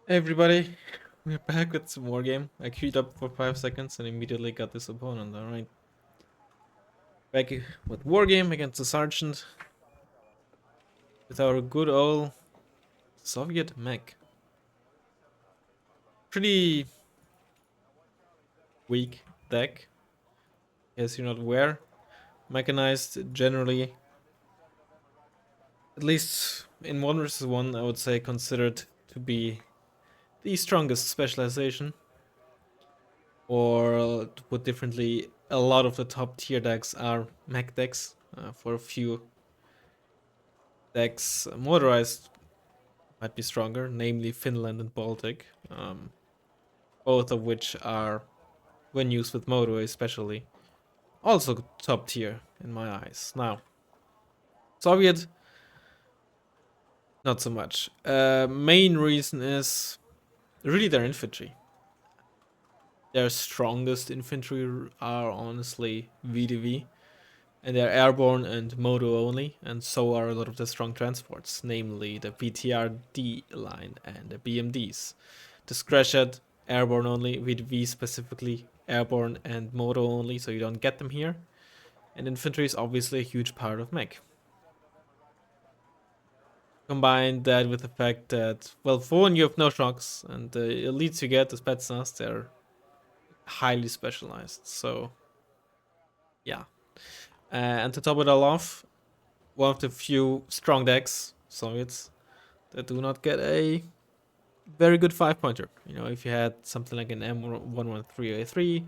Hey everybody, we're back with some more game. I queued up for 5 seconds and immediately got this opponent, alright. Back with war game against the Sergeant with our good old Soviet mech. Pretty weak deck, as you're not aware. Mechanized generally, at least in 1 versus 1, I would say considered to be the strongest specialization. Or to put differently, a lot of the top tier decks are mech decks. For a few decks, motorized might be stronger, namely Finland and Baltic, both of which are, when used with Moto especially, also top tier in my eyes. Now, Soviet, not so much. Main reason is really their infantry. Their strongest infantry are honestly VDV, and they're airborne and Moto only, and so are a lot of the strong transports, namely the VTRD line and the BMDs. The Skirmishes, airborne only, VDV specifically airborne and Moto only, so you don't get them here. And infantry is obviously a huge part of mech. Combine that with the fact that, well, for one, you have no shocks, and the elites you get, the Spetsnaz, they're highly specialized, so yeah. And to top it all off, one of the few strong decks, Soviets, that do not get a very good 5-pointer. You know, if you had something like an M113A3,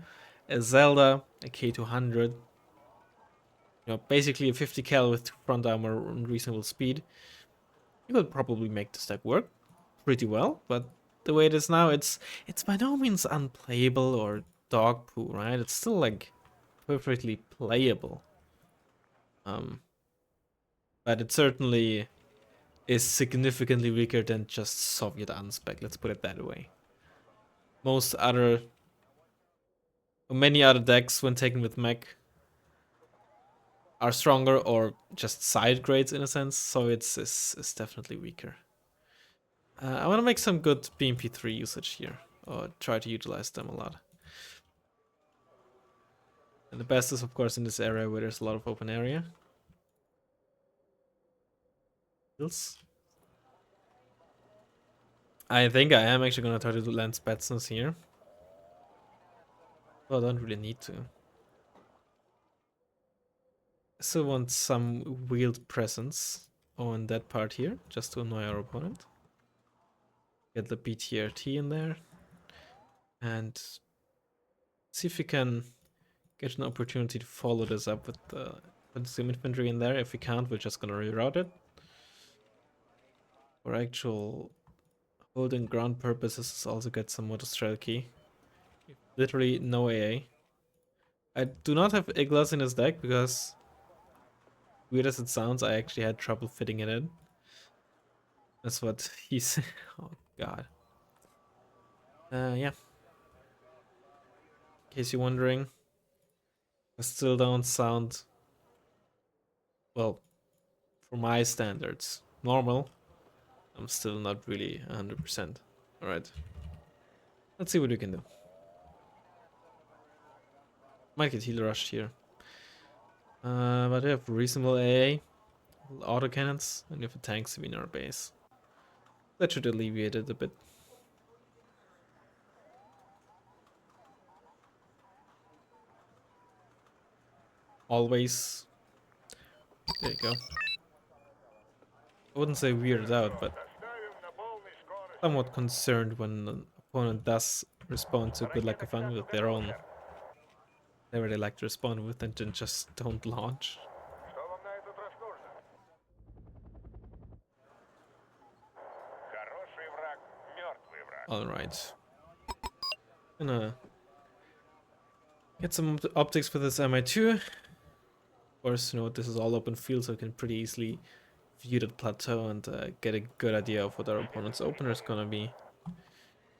a Zelda, a K200, you know, basically a 50 cal with front armor and reasonable speed, you could probably make this deck work pretty well. But the way it is now, it's by no means unplayable or dog poo, right? It's still like perfectly playable. But it certainly is significantly weaker than just Soviet unspec. Let's put it that way. Most other, many other decks when taken with mech are stronger or just side grades in a sense, so is definitely weaker. I want to make some good BMP3 usage here, or try to utilize them a lot. And the best is of course in this area where there's a lot of open area. I think I am actually gonna try to land Spetsnaz here. Well, I don't really need to. I still want some wheeled presence on that part here, just to annoy our opponent. Get the BTRT in there. And see if we can get an opportunity to follow this up with some infantry in there. If we can't, we're just gonna reroute it. For actual holding ground purposes, also get some Moto key. Literally no AA. I do not have Iglas in this deck because, weird as it sounds, I actually had trouble fitting it in. That's what he's. Oh god. Yeah. In case you're wondering, I still don't sound, well, for my standards, normal. I'm still not really 100%. Alright. Let's see what we can do. Might get heal rushed here. But we have reasonable AA, autocannons, and we have a tank in our base. That should alleviate it a bit. Always. There you go. I wouldn't say weirded out, but somewhat concerned when an opponent does respond to Good Luck Fun with their own. Whatever they like to respond with and then just don't launch. Alright. Gonna get some optics for this MI2. Of course, you know, this is all open field, so I can pretty easily view that plateau and get a good idea of what our opponent's opener is gonna be.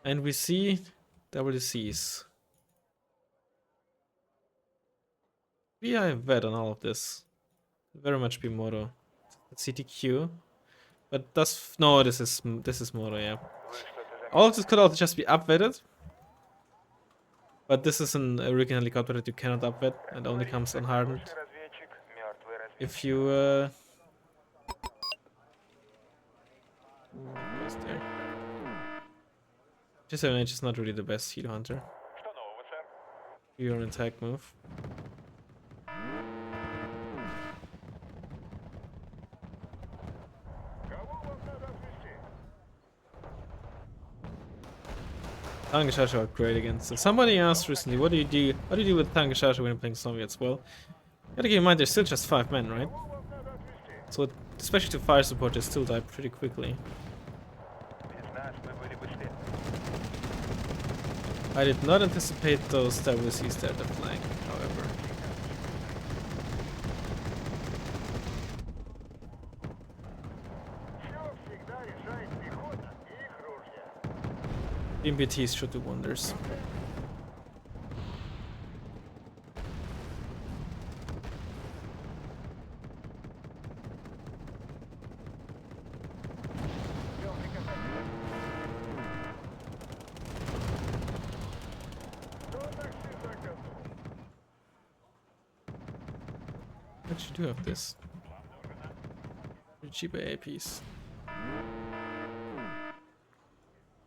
And we see WCs. We are vet on all of this. Very much be Moto. CTQ. But that's no, this is Moto, yeah. All of this could also just be upweighted. But this is an American helicopter that you cannot upweight. It only comes unhardened. If you goes there. G7H is not really the best heat hunter. You're an attack move. Tangashashi are great against it. Somebody asked recently, what do you do? What do you do with Tangashashi when you're playing Soviets? Well, you gotta keep in mind they're still just 5 men, right? So, especially to fire support, they still die pretty quickly. I did not anticipate those WCs there at the flank, however. MBTs should do wonders. What you do of this? Pretty cheap AAPs.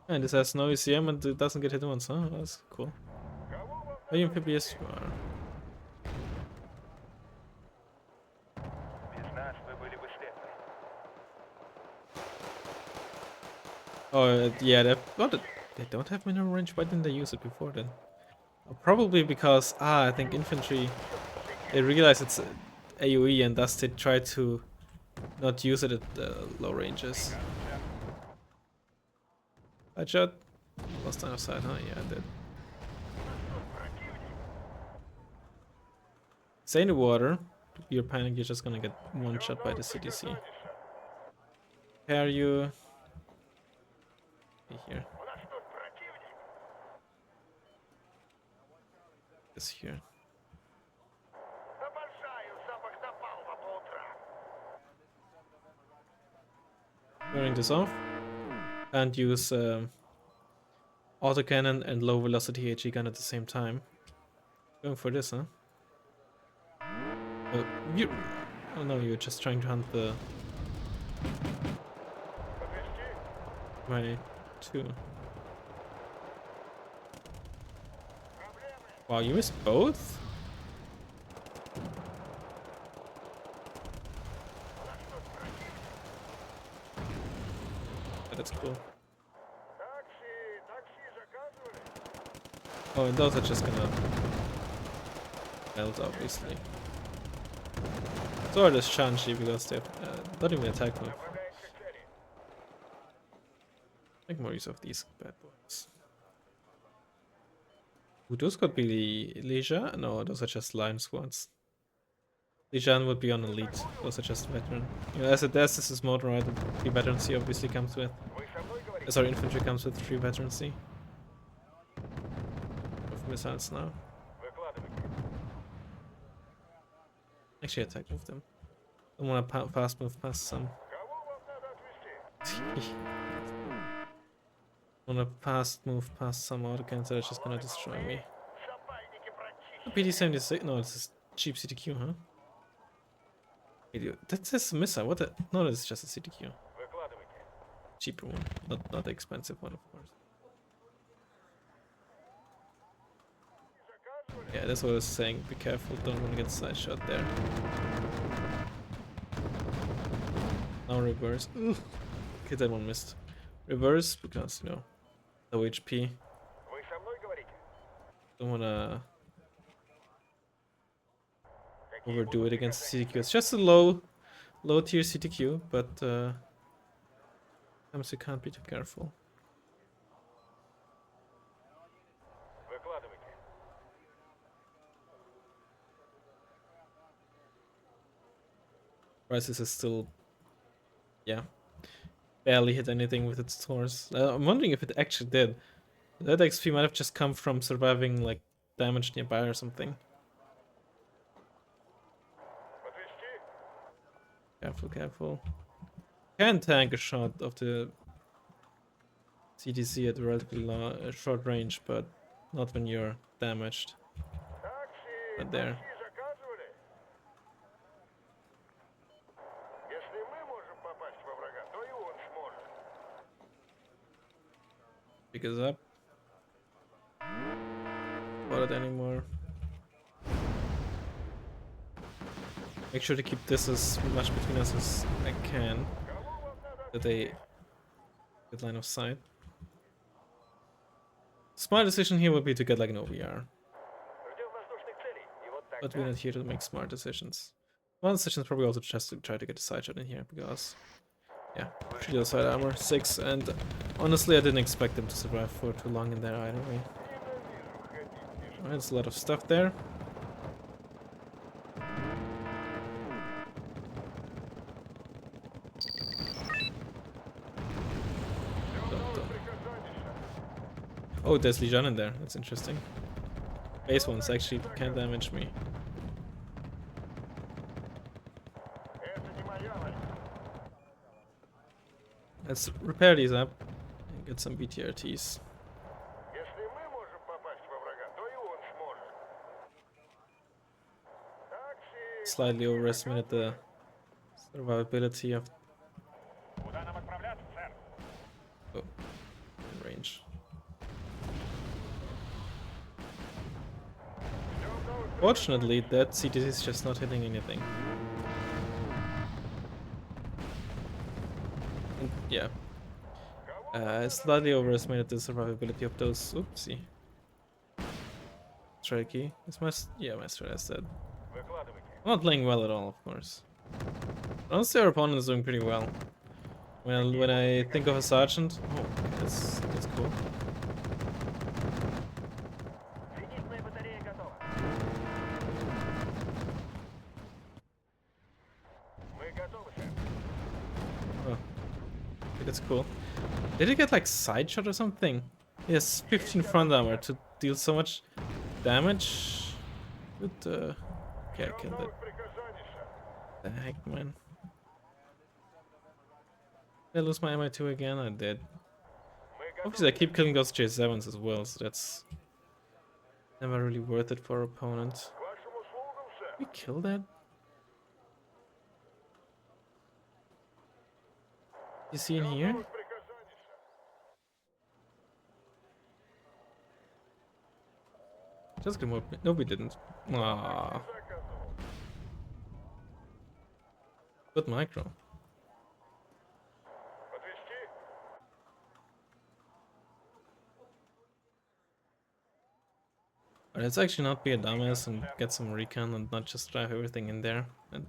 And this has no ECM and it doesn't get hit once, huh? That's cool. Are you amphibious? You are. Oh, yeah, they don't have mineral range. Why didn't they use it before then? Probably because, I think infantry, they realize it's AoE and thus they try to not use it at low ranges. I shot. Lost line of sight, huh? Yeah, I did. Stay in the water. If you're panic, you're just gonna get one shot by the CDC. Pair you. Be here. This here. Turning this off. And use autocannon and low velocity HE gun at the same time. Going for this, huh? Oh no, you're just trying to hunt the 22. Wow, you missed both? Yeah, that's cool. Oh, and those are just gonna melt, obviously. So are this Shanxi because they have not even attack move. Make more use of these bad boys. Ooh, those could be Lijan? No, those are just line squads. Lijan would be on elite. Those are just veteran. You know, as this is Moto, right? The veterancy obviously comes with. Sorry, infantry comes with 3 veterancy. Of missiles now. Actually, attack move them. Don't want to fast move past some. Want to fast move past some autocannons that are just gonna destroy me. PD-76? No, it's a cheap CTQ, huh? That's just a missile. What the? No, it's just a CTQ. Cheaper one, not the expensive one, of course. Yeah, that's what I was saying. Be careful, don't want to get side shot there. Now reverse. Ooh. Okay, that one missed. Reverse because, you know, low HP. Don't wanna overdo it against the CTQ. It's just a low tier CTQ, but sometimes you can't be too careful. Rises is still, yeah, barely hit anything with its horse. I'm wondering if it actually did. That XP might have just come from surviving like damage nearby or something. Careful, careful. Can tank a shot of the CTC at relatively short range, but not when you're damaged. Right there. Pick us up. Spot it anymore. Make sure to keep this as much between us as I can, that they get line of sight. Smart decision here would be to get like an OVR. But we're not here to make smart decisions. One decision is probably also just to try to get a side shot in here, because yeah, shield side armor 6, and honestly I didn't expect them to survive for too long in there either way. Alright, there's a lot of stuff there. Oh, there's Lijan in there. That's interesting. Base ones actually can't damage me. Let's repair these up and get some BTRTs. Slightly overestimated the survivability of... Oh, in range. Fortunately, that CTC is just not hitting anything. And yeah. I slightly overestimated the survivability of those. Oopsie. Tricky. Is my... Yeah, my strat is dead. I'm not playing well at all, of course. Honestly, our opponent is doing pretty well. When I think of a sergeant... Oh, that's cool. Oh, okay, that's cool. Did he get like side shot or something? He has 15 front armor to deal so much damage. Good, okay, I killed it. The heck, man. Did I lose my MI2 again? I did. Obviously, I keep killing those J7s as well, so that's never really worth it for our opponent. Did we kill that? You see in here? Just gonna move. No, we didn't. Aww. Good micro. But let's actually not be a dumbass and get some recon and not just drive everything in there and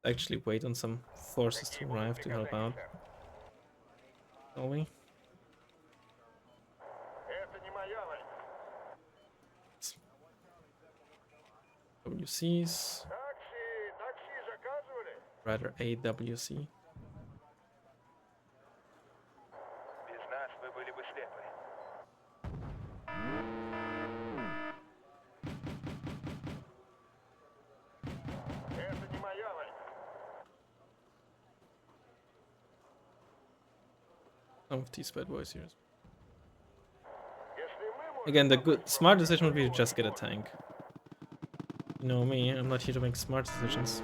actually wait on some forces to arrive to help out. Shall we? WCs. Rather AWC. Some of these bad boys here. Again, the good smart decision would be to just get a tank. You know me, I'm not here to make smart decisions.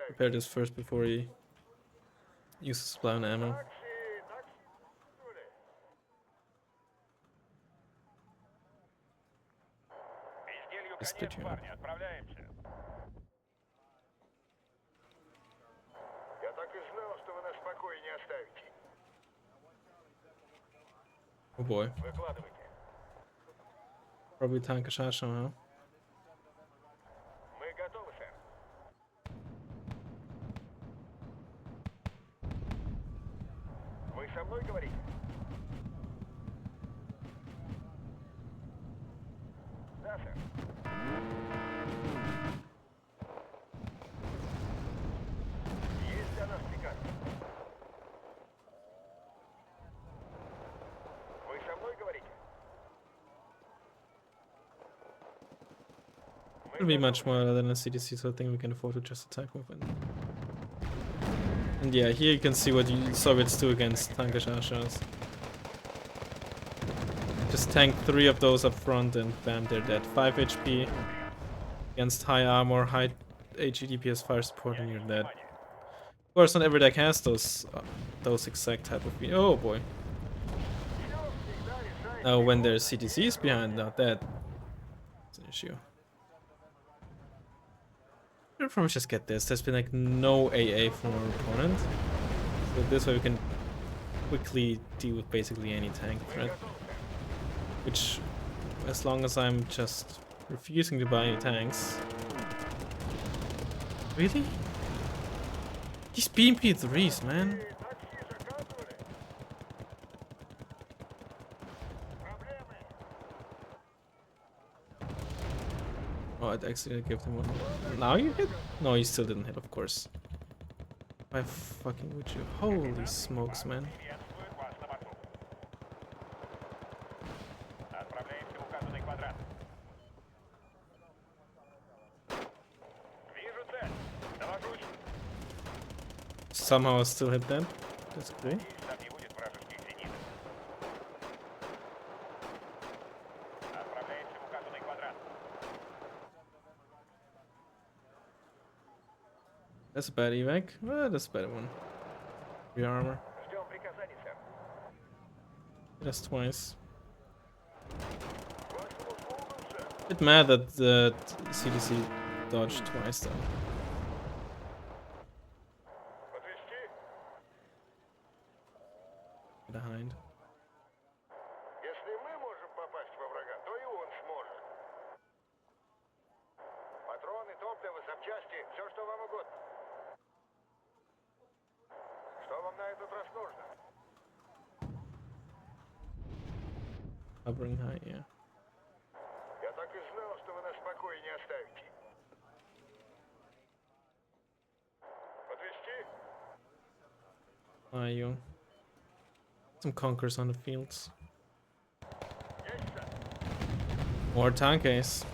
Repair this first before he uses supply on ammo. Split you up. Oh boy. Probably tank a shot somehow. It'll be much more than a CDC, so I think we can afford to just attack movement. And yeah, here you can see what the Soviets do against tankers. Just tank 3 of those up front and bam, they're dead. 5 HP against high armor, high HE DPS fire support, and you're dead. Of course, not every deck has those exact type of. Oh boy. When there's CTCs behind, now that's an issue. We'll probably just get this. There's been like no AA from our opponent, so this way we can quickly deal with basically any tank threat. Which, as long as I'm just refusing to buy any tanks. Really? These BMP3s, man. Oh, I'd actually give them one. Now you hit? No, you still didn't hit, of course. Why fucking would you? Holy smokes, man. Somehow I still hit that. That's great. That's a bad evac. Well, that's a better one. Rearmor. That's twice. Bit mad that the CDC dodged twice though. Behind. Hovering high, yeah. Are you? Some conkers on the fields. More tank ace.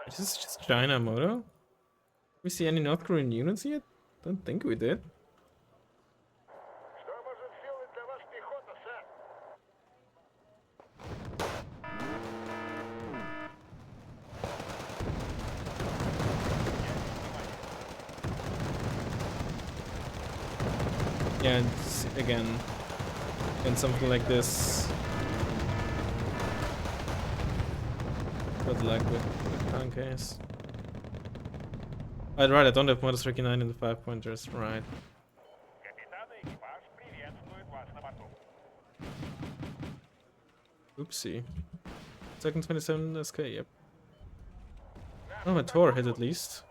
Is this just China Moto? We see any North Korean units yet? Don't think we did. Yeah, and again, and something like this. Good luck with tank case. Right, I don't have Moto 39 in the 5-pointers, right. Oopsie. Second 27 SK, yep. Oh, my Tor hit at least.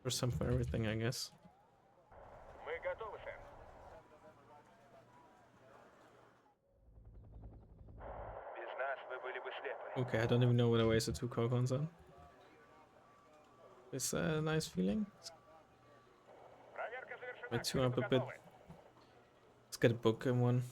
Or some for everything, I guess. Okay, I don't even know what I wasted 2 Cogons on. It's a nice feeling. My 2 up a bit. Let's get a book in one.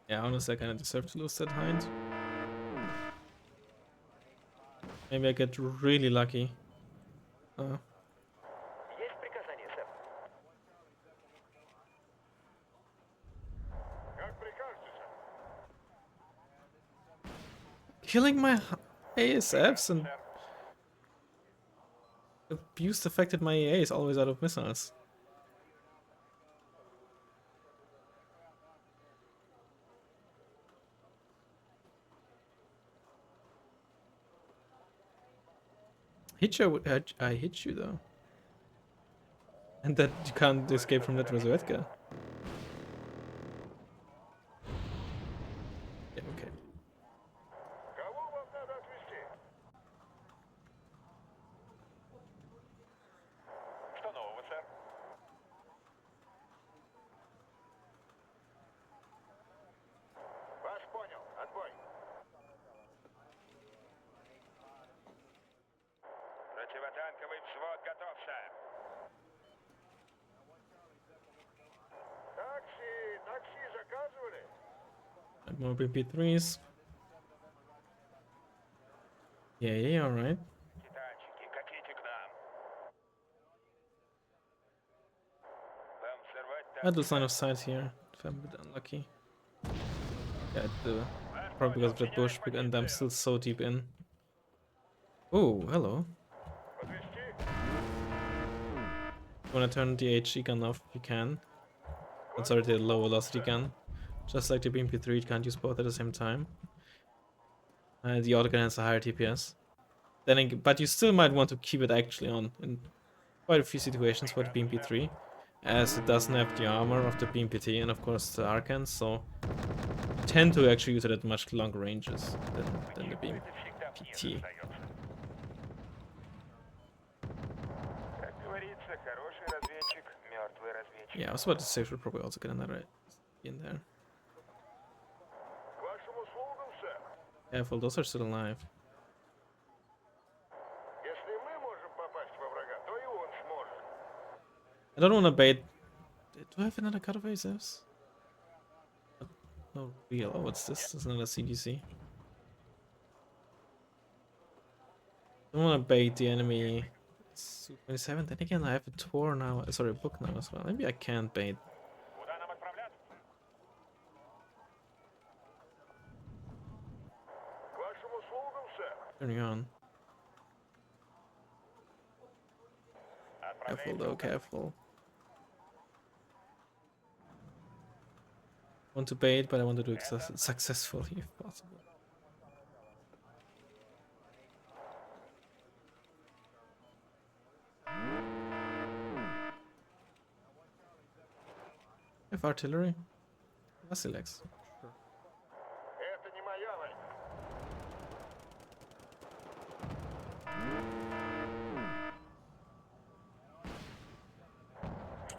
Yeah, honestly, I kind of deserve to lose that hind. Maybe I get really lucky. Killing my ASFs and abuse affected my EAs always out of missiles. I hit you though. And that you can't escape from that Razvedka. Yeah, okay. And more BP3s. Yeah, alright. I do line of sight here, if I'm a bit unlucky. Yeah, I do. Probably because of that bush, and I'm still so deep in. Oh, hello. You wanna turn the HE gun off if you can. That's already a low velocity gun. Just like the BMP3, it can't use both at the same time. The autogun has a higher TPS. But you still might want to keep it actually on in quite a few situations for the BMP3, as it doesn't have the armor of the BMPT and of course the Arcans, so you tend to actually use it at much longer ranges than the BMPT. Yeah, I was about to say we should probably also get another in there. Careful, those are still alive. I don't want to bait. Do I have another cut of ASFs? No real. Oh, what's this? This is another CDC. I don't want to bait the enemy. It's 27. Then again, I have a tour now. Sorry, a book now as well. Maybe I can't bait. Turning on. Careful though, careful. Want to bait, but I want to do it successfully if possible. I have artillery. Vasilex. Sure.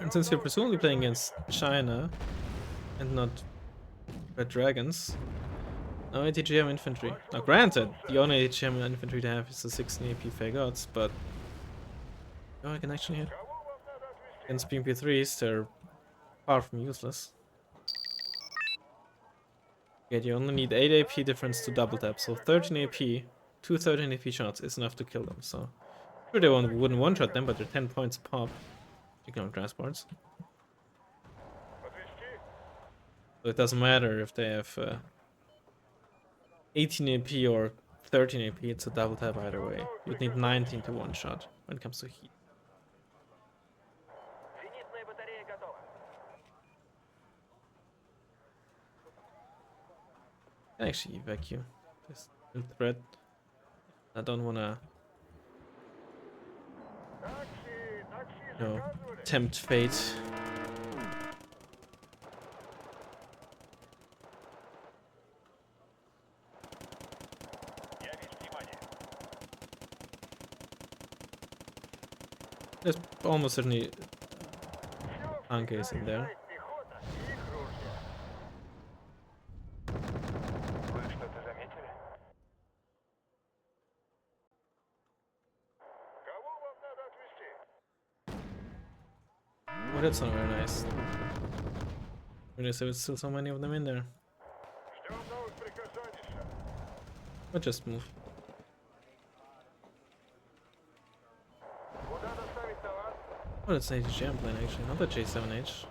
And since you're presumably playing against China and not Red Dragons, no ATGM infantry. Now granted, the only ATGM infantry to have is the 16 AP Fagots, but oh, I can actually hit. Against BMP3s, they're far from useless. Yeah, you only need 8 AP difference to double tap, so 13 AP, 2 13 AP shots is enough to kill them, so sure they wouldn't one-shot them, but they're 10 points a pop. Ignore transports. So it doesn't matter if they have 18 AP or 13 AP, it's a double tap either way. You'd need 19 to one-shot when it comes to heat. I can actually evacuate this threat. I don't wanna, you know, tempt fate. There's almost certainly tankers in there. Oh, that's not very nice. Really, so it's still so many of them in there. But just move. Oh, that's an HGM plane actually, not the J7H.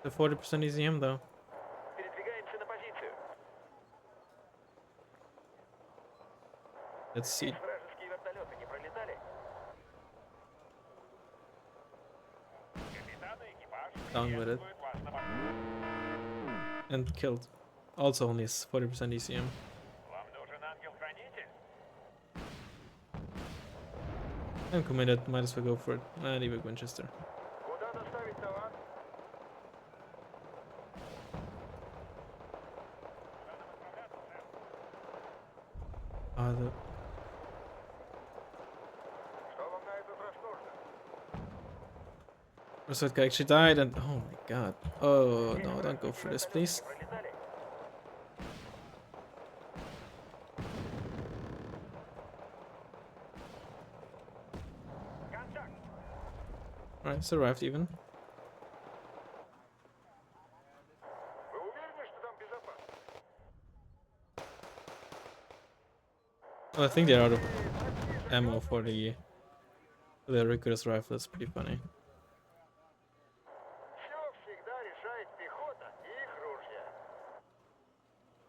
The 40% EZM though. Let's see. Down with it. And killed. Also only 40% ECM. I'm committed, might as well go for it. Leave it Winchester. That guy actually died and oh my god. Oh no, don't go for this please. Alright, survived even. Well, I think they're out of ammo for the rigorous rifle. That's pretty funny.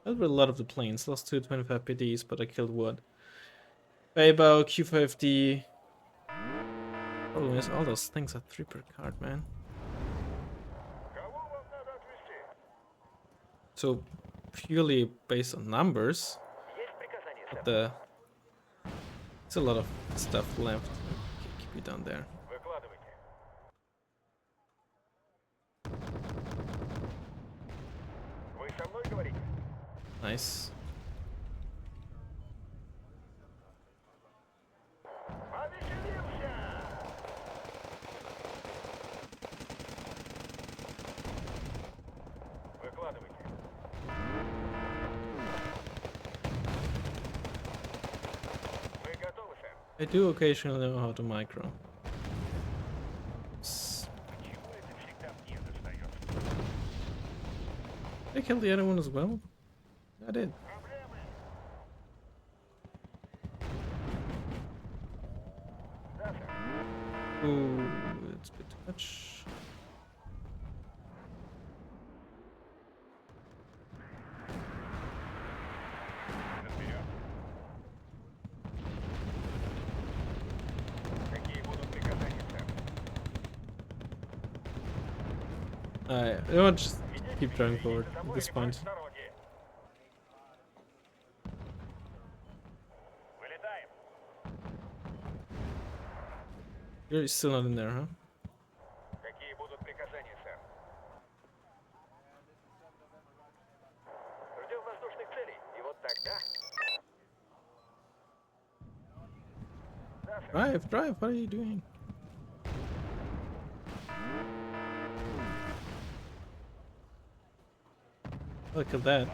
That was a lot of the planes. Lost 225 PDs, but I killed what? Beibao, Q5D. Problem is, all those things are 3 per card, man. So, purely based on numbers, but it's a lot of stuff left. Keep you down there. Nice. I do occasionally know how to micro. I killed the other one as well? I did. Ooh, it's a bit too much. You know what, just keep driving forward at this point. You're still not in there, huh? Drive, what are you doing? Look at that.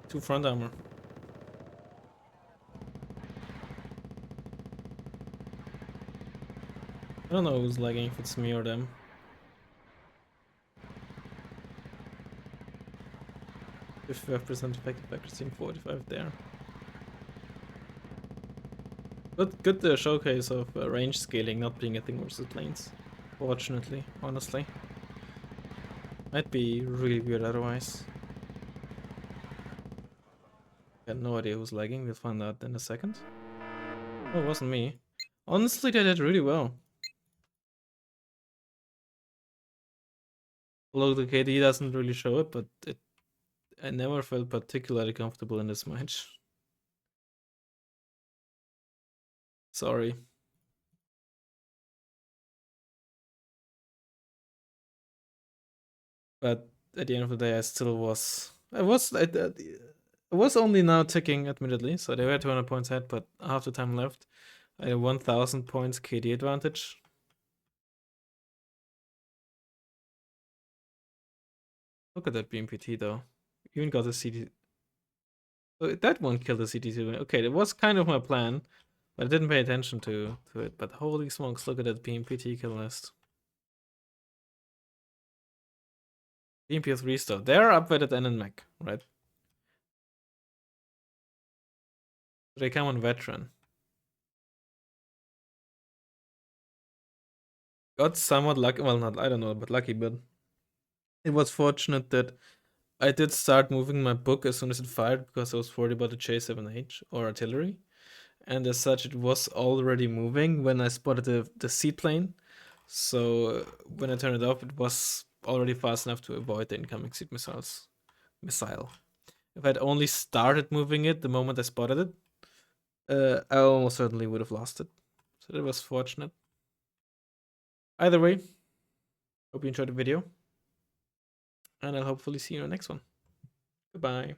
2 front armor. I don't know who's lagging, if it's me or them. If 55% effective accuracy and 45 there. But good showcase of range scaling not being a thing versus planes. Fortunately, honestly. Might be really weird otherwise. Got no idea who's lagging, we'll find out in a second. Oh, it wasn't me. Honestly, they did really well. Although the KD doesn't really show it, but I never felt particularly comfortable in this match. Sorry. But at the end of the day, I was only now ticking, admittedly, so they were 200 points ahead, but half the time left. I had 1000 points KD advantage. Look at that BMPT though. Even got the CD. Oh, that one killed the CT2. Okay, that was kind of my plan, but I didn't pay attention to it. But holy smokes, look at that BMPT kill list. BMP3 still. They're upgraded N and Mech, right? They come on veteran. Got somewhat lucky. Well, not, I don't know, but lucky, but it was fortunate that I did start moving my book as soon as it fired because I was worried about the J7H or artillery. And as such, it was already moving when I spotted the seaplane. So when I turned it off, it was already fast enough to avoid the incoming seed missile. If I'd only started moving it the moment I spotted it, I almost certainly would have lost it. So that was fortunate. Either way, hope you enjoyed the video. And I'll hopefully see you in the next one. Goodbye.